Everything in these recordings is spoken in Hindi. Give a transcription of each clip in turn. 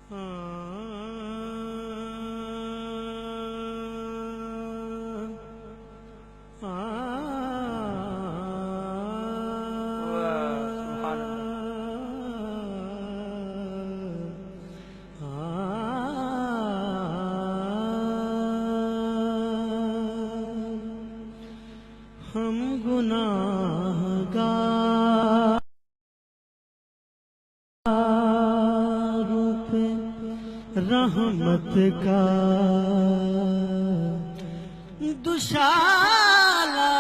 हम गुनाहगारों पे रहमत का दुशाला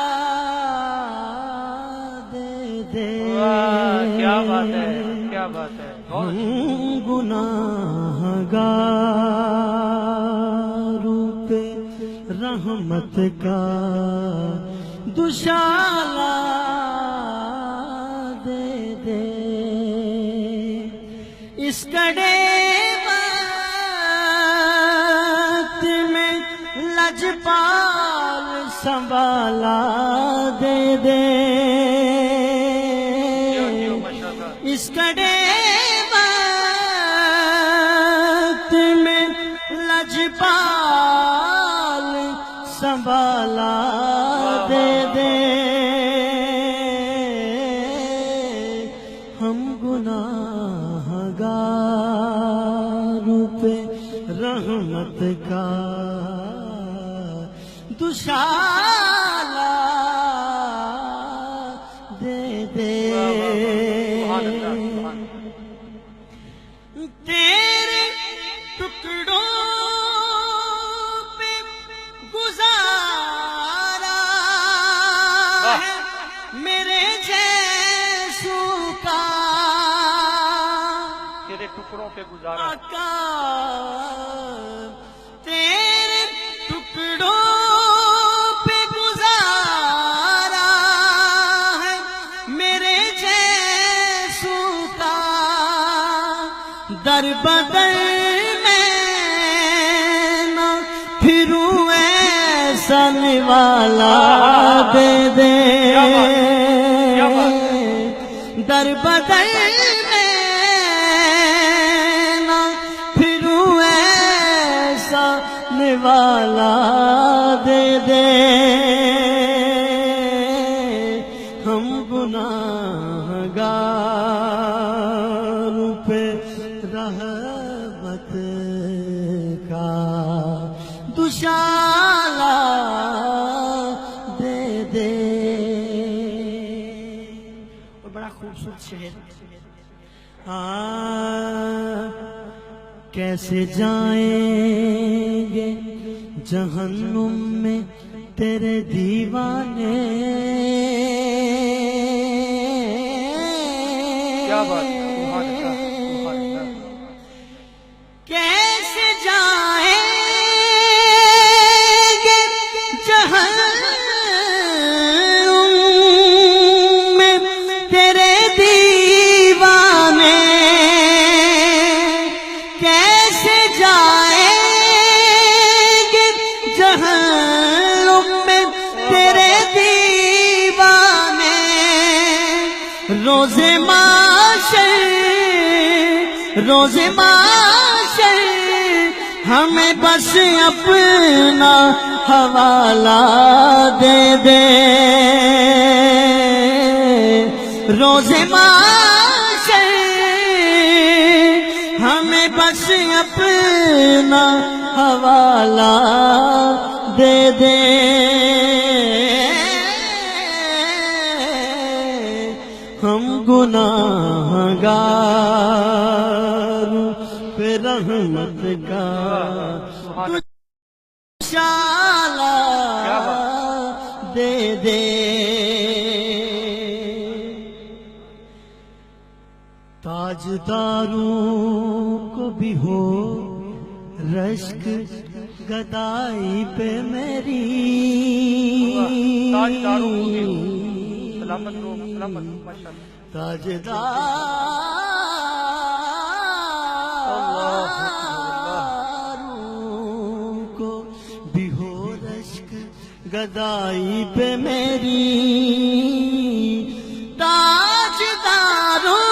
दे दे। क्या बात है, क्या बात है। हम गुनाहगारों पे रहमत का दुशाला दे दे। इस कड़े वक्त में लजपाल संभाला दे दे। इस कड़े वक्त में लजपाल संभाला दे दे। हम गुनाहगारों पे रहमत का दुशाला दे दे। तेरे टुकड़ों पे गुजारा है मेरे जैसों का। तेरे टुकड़ों पे गुजारा आका तेरे टुकड़ों पे गुजारा है मेरे जैसों का। दर बदर में ना फिरूं ऐसा निवाला दे दे। दर बदर में ना फिरूं ऐसा निवाला दे दे। हम गुनाहगारों पे रहमत का दुशाला दे दे। और बड़ा खूबसूरत शेर। कैसे जाएंगे जहन्नुम में तेरे दीवाने। क्या बात है। कैसे जाएंगे जहन्नुम में तेरे दीवाने। कैसे जाएंगे जहन्नुम में तेरे दीवाने। रोज़े माशर रोज़े माशर हमें बस अपना हवाला दे दे। रोज़े माशर हमें बस अपना हवाला दे दे। हम गुनाहगारों पे रहमत का दुशाला दे दे। ताजदारों को भी हो रश्क गदाई पे मेरी। सलामत रो, सलामत माशाअल्लाह। ताजदारों को भी हो रश्क गदाई पे मेरी। ताजदारों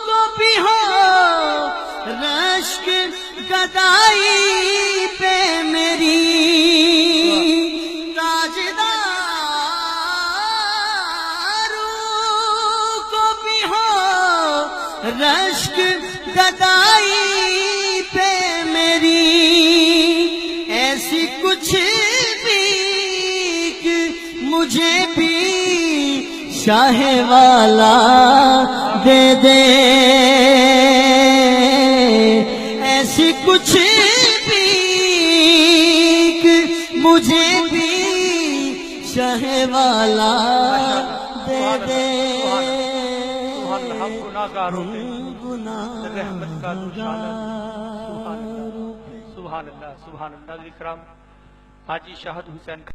को भी हो गदाई पे मेरी ताजदारों को भी हो रश्क गदाई पे मेरी ऐसी कुछ भी मुझे भी शाह वाला दे दे, ऐसी कुछ भी मुझे भी शाह वाला दे दे। हम गुनाहगार होते हैं, रहमत का दुशाला। सुभान अल्लाह, सुभान अल्लाह। इकराम हाजी शाहद हुसैन